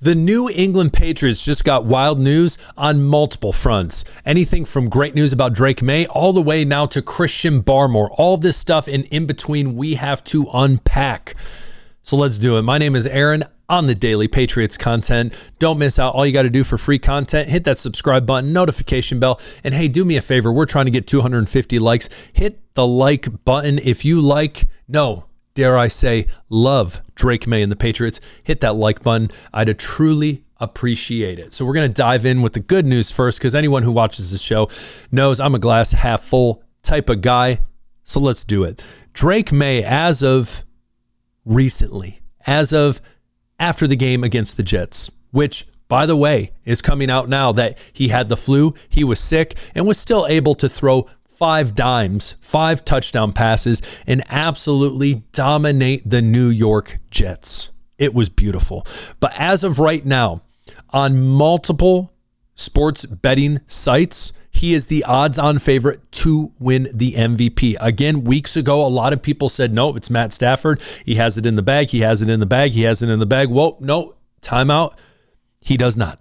The New England Patriots just got wild news on multiple fronts. Anything from great news about Drake Maye all the way now to Christian Barmore. All this stuff and in between we have to unpack. So let's do it. My name is Aaron on the Daily Patriots content. Don't miss out. All you got to do for free content, hit that subscribe button, notification bell, and hey, do me a favor. We're trying to get 250 likes. Hit the like button if you dare I say, love Drake Maye and the Patriots. Hit that like button. I'd truly appreciate it. So we're going to dive in with the good news first, because anyone who watches this show knows I'm a glass half full type of guy. So let's do it. Drake Maye, as of recently, as of after the game against the Jets, which, by the way, is coming out now that he had the flu, he was sick, and was still able to throw 5 touchdown passes, and absolutely dominate the New York Jets. It was beautiful. But as of right now, on multiple sports betting sites, he is the odds-on favorite to win the MVP. Again, weeks ago, a lot of people said, no, it's Matt Stafford. He has it in the bag. He has it in the bag. He has it in the bag. Well, no, timeout. He does not.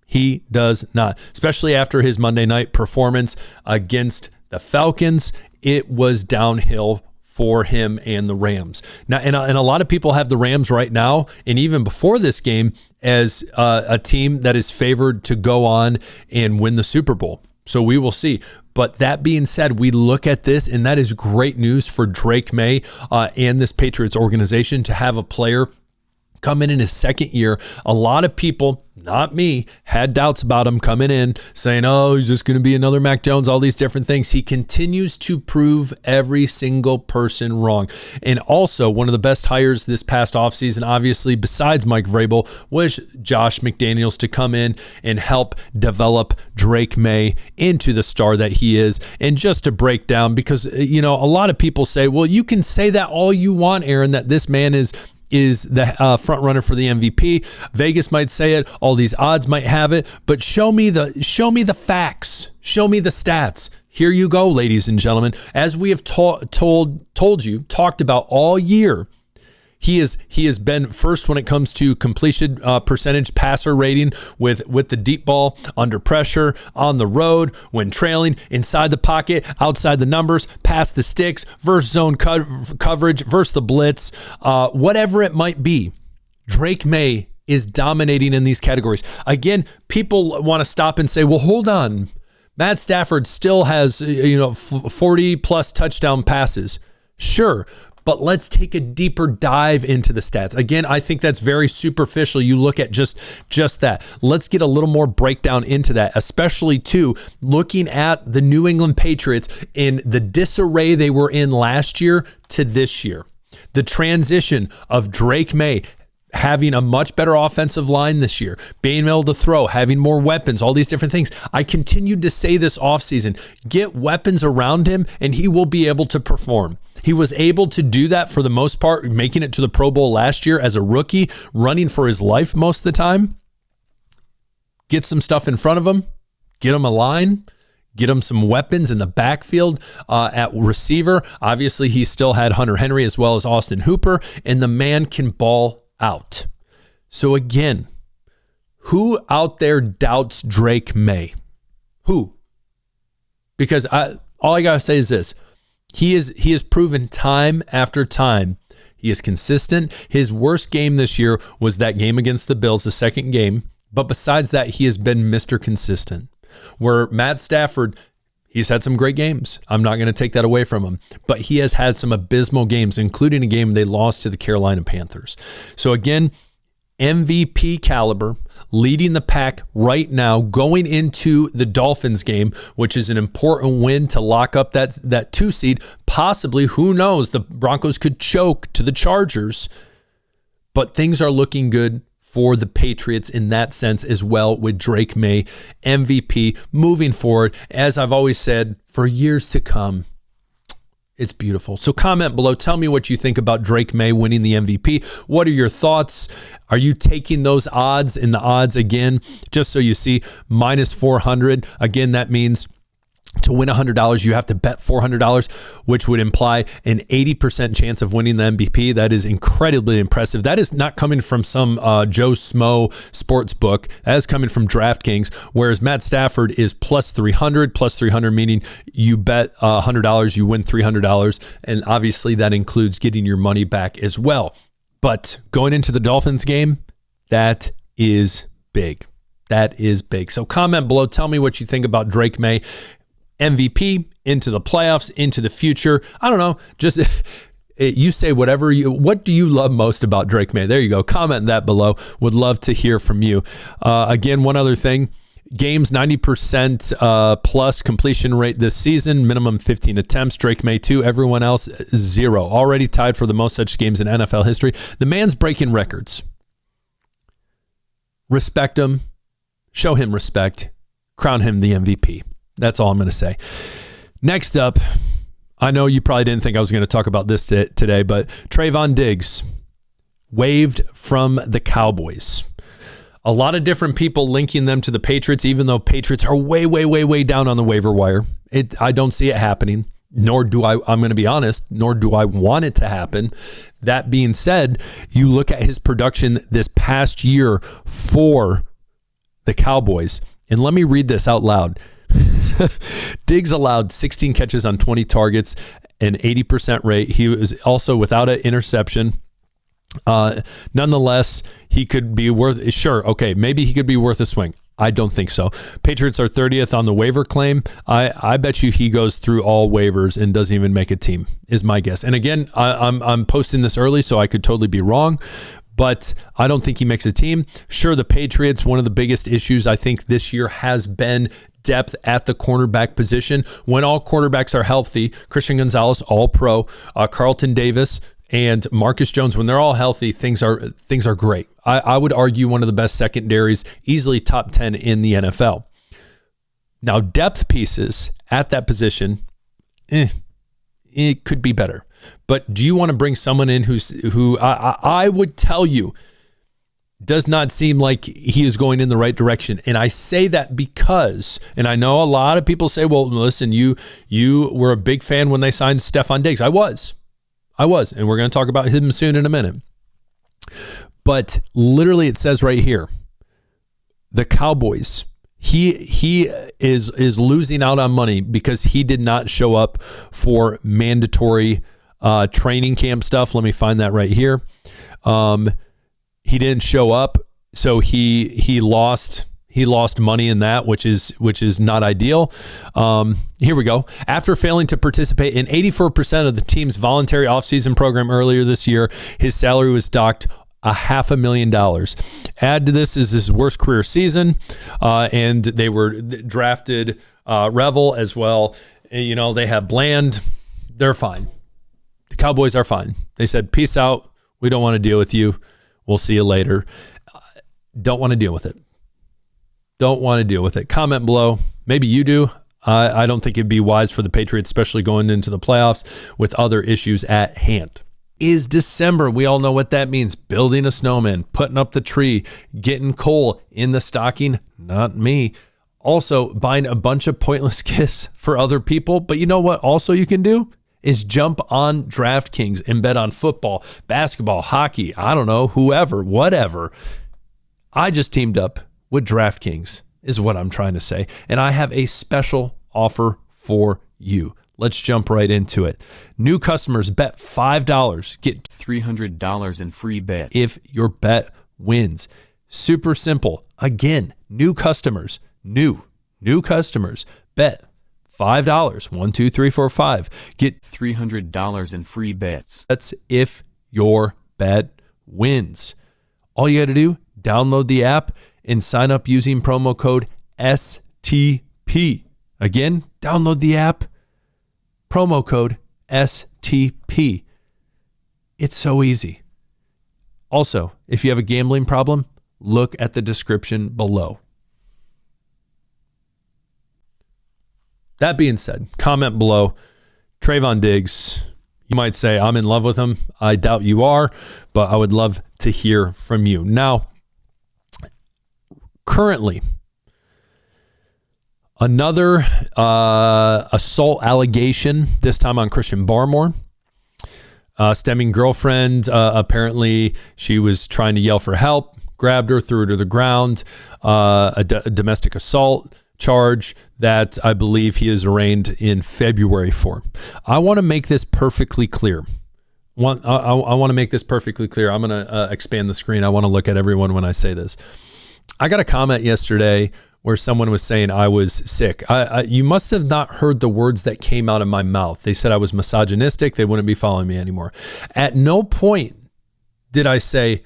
He does not. Especially after his Monday night performance against the Falcons, it was downhill for him and the Rams. Now, and a lot of people have the Rams right now, and even before this game, as a team that is favored to go on and win the Super Bowl. So we will see. But that being said, we look at this, and that is great news for Drake Maye and this Patriots organization to have a player come in his second year. A lot of people, not me, had doubts about him coming in, saying, oh, he's just going to be another Mac Jones, all these different things. He continues to prove every single person wrong. And also, one of the best hires this past offseason, obviously, besides Mike Vrabel, was Josh McDaniels to come in and help develop Drake Maye into the star that he is. And just to break down, because, a lot of people say, well, you can say that all you want, Aaron, that this man is the front runner for the MVP. Vegas might say it. All these odds might have it. But show me the facts. Show me the stats. Here you go, ladies and gentlemen. As we have talked about all year, he has been first when it comes to completion percentage, passer rating with the deep ball, under pressure, on the road, when trailing, inside the pocket, outside the numbers, past the sticks, versus zone coverage, versus the blitz, whatever it might be. Drake Maye is dominating in these categories. Again, people want to stop and say, well, hold on. Matt Stafford still has 40 plus touchdown passes. Sure. But let's take a deeper dive into the stats. Again, I think that's very superficial. You look at just that. Let's get a little more breakdown into that, especially too, looking at the New England Patriots in the disarray they were in last year to this year. The transition of Drake Maye having a much better offensive line this year, being able to throw, having more weapons, all these different things. I continued to say this offseason, get weapons around him and he will be able to perform. He was able to do that for the most part, making it to the Pro Bowl last year as a rookie, running for his life most of the time. Get some stuff in front of him, get him a line, get him some weapons in the backfield at receiver. Obviously, he still had Hunter Henry as well as Austin Hooper, and the man can ball out. So again, who out there doubts Drake Maye? Who? Because all I gotta say is this: he has proven time after time he is consistent. His worst game this year was that game against the Bills, the second game. But besides that, he has been Mr. Consistent. Where Matt Stafford, he's had some great games. I'm not going to take that away from him. But he has had some abysmal games, including a game they lost to the Carolina Panthers. So again, MVP caliber, leading the pack right now, going into the Dolphins game, which is an important win to lock up that 2 seed. Possibly, who knows, the Broncos could choke to the Chargers. But things are looking good for the Patriots in that sense as well, with Drake Maye, MVP, moving forward. As I've always said, for years to come, it's beautiful. So comment below. Tell me what you think about Drake Maye winning the MVP. What are your thoughts? Are you taking those odds? And the odds, again, just so you see, minus 400. Again, that means To win $100, you have to bet $400, which would imply an 80% chance of winning the MVP. That is incredibly impressive. That is not coming from some Joe Smo sports book. That is coming from DraftKings, whereas Matt Stafford is plus 300, meaning you bet $100, you win $300, and obviously that includes getting your money back as well. But going into the Dolphins game, that is big. That is big. So comment below. Tell me what you think about Drake Maye. MVP, into the playoffs, into the future. I don't know. Just you say what do you love most about Drake Maye? There you go. Comment that below. Would love to hear from you. Again, one other thing. Games 90% plus completion rate this season, minimum 15 attempts. Drake Maye 2, everyone else 0. Already tied for the most such games in NFL history. The man's breaking records. Respect him. Show him respect. Crown him the MVP. That's all I'm going to say. Next up, I know you probably didn't think I was going to talk about this today, but Trayvon Diggs waived from the Cowboys. A lot of different people linking them to the Patriots, even though Patriots are way, way, way, way down on the waiver wire. I don't see it happening, nor do I'm going to be honest, nor do I want it to happen. That being said, you look at his production this past year for the Cowboys, and let me read this out loud. Diggs allowed 16 catches on 20 targets, an 80% rate. He was also without an interception. Nonetheless, he could be maybe he could be worth a swing. I don't think so. Patriots are 30th on the waiver claim. I bet you he goes through all waivers and doesn't even make a team, is my guess. And again, I'm posting this early, so I could totally be wrong, but I don't think he makes a team. Sure, the Patriots, one of the biggest issues I think this year has been depth at the cornerback position. When all cornerbacks are healthy, Christian Gonzalez, all pro, Carlton Davis, and Marcus Jones, when they're all healthy, things are great. I would argue one of the best secondaries, easily top 10 in the NFL. Now, depth pieces at that position, it could be better. But do you want to bring someone in who I would tell you does not seem like he is going in the right direction? And I say that because, and I know a lot of people say, well, listen, you were a big fan when they signed Stefon Diggs. I was, and we're going to talk about him soon in a minute. But literally it says right here, the Cowboys, he is losing out on money because he did not show up for mandatory training camp stuff. Let me find that right here. He didn't show up, so he lost money in that, which is not ideal. Here we go. After failing to participate in 84% of the team's voluntary offseason program earlier this year, his salary was docked $500,000. Add to this is his worst career season, and they were drafted Revel as well. You know, they have Bland. They're fine. The Cowboys are fine. They said, peace out. We don't want to deal with you. We'll see you later. Don't want to deal with it. Don't want to deal with it. Comment below. Maybe you do. I don't think it'd be wise for the Patriots, especially going into the playoffs with other issues at hand. Is December. We all know what that means. Building a snowman, putting up the tree, getting coal in the stocking. Not me. Also, buying a bunch of pointless gifts for other people. But you know what also you can do? Is jump on DraftKings and bet on football, basketball, hockey, I don't know, whoever, whatever. I just teamed up with DraftKings is what I'm trying to say. And I have a special offer for you. Let's jump right into it. New customers bet $5, get $300 in free bets if your bet wins. Super simple. Again, new customers bet $5. 1, 2, 3, 4, 5. Get $300 in free bets. That's if your bet wins. All you got to do, download the app and sign up using promo code STP. Again, download the app, promo code STP. It's so easy. Also, if you have a gambling problem, look at the description below. That being said, comment below. Trayvon Diggs, you might say, I'm in love with him. I doubt you are, but I would love to hear from you. Now, currently, Another assault allegation, this time on Christian Barmore. Stemming girlfriend, apparently she was trying to yell for help, grabbed her, threw her to the ground. A domestic assault charge that I believe he is arraigned in February for. I want to make this perfectly clear. I want to make this perfectly clear. I'm going to expand the screen. I want to look at everyone when I say this. I got a comment yesterday where someone was saying I was sick. You must have not heard the words that came out of my mouth. They said I was misogynistic. They wouldn't be following me anymore. At no point did I say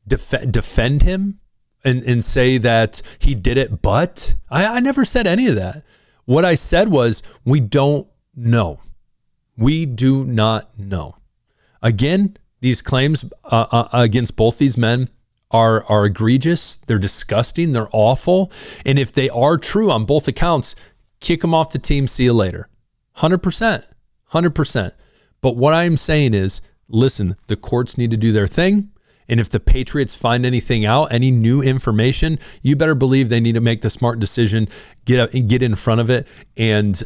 defend him and say that he did it, but I never said any of that. What I said was, we don't know. We do not know. Again, these claims against both these men are egregious. They're disgusting. They're awful. And if they are true on both accounts, kick them off the team. See you later. 100%. 100%. But what I'm saying is, listen, the courts need to do their thing. And if the Patriots find anything out, any new information, you better believe they need to make the smart decision, get in front of it, and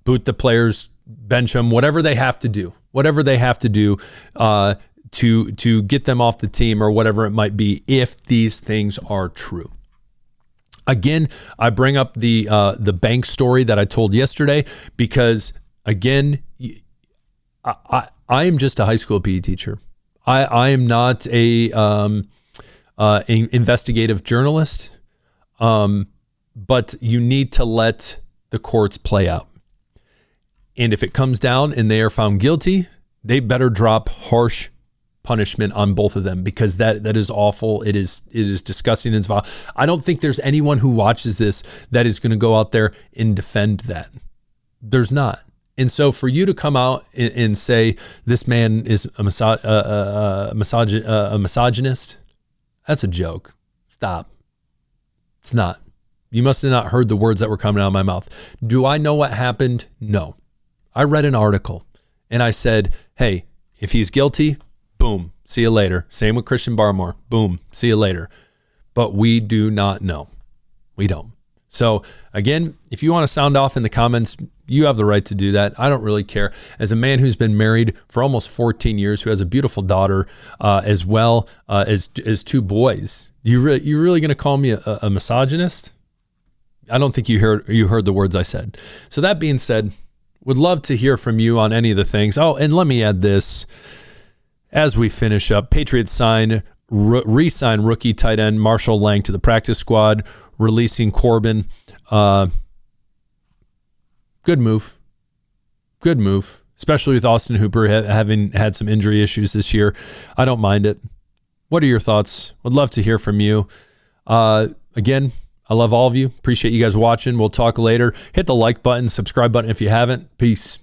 boot the players, bench them, whatever they have to do. Whatever they have to do to get them off the team or whatever it might be, if these things are true. Again, I bring up the bank story that I told yesterday because, again, I am just a high school PE teacher. I am not a investigative journalist, but you need to let the courts play out. And if it comes down and they are found guilty, they better drop harsh punishment on both of them, because that is awful. It is disgusting and vile. I don't think there's anyone who watches this that is going to go out there and defend that. There's not. And so for you to come out and say this man is a misogynist, that's a joke. Stop. It's not. You must have not heard the words that were coming out of my mouth. Do I know what happened? No. I read an article and I said, hey, if he's guilty, boom, see you later. Same with Christian Barmore. Boom, see you later. But we do not know. We don't. So again, if you want to sound off in the comments, you have the right to do that. I don't really care. As a man who's been married for almost 14 years, who has a beautiful daughter, as well as two boys, you really going to call me a misogynist? I don't think you heard the words I said. So that being said, would love to hear from you on any of the things. Oh, and let me add this as we finish up. Patriots re-sign rookie tight end Marshall Lang to the practice squad, releasing Corbin. Good move, especially with Austin Hooper having had some injury issues this year. I don't mind it. What are your thoughts? Would love to hear from you. Again, I love all of you. Appreciate you guys watching. We'll talk later. Hit the like button, subscribe button if you haven't. Peace.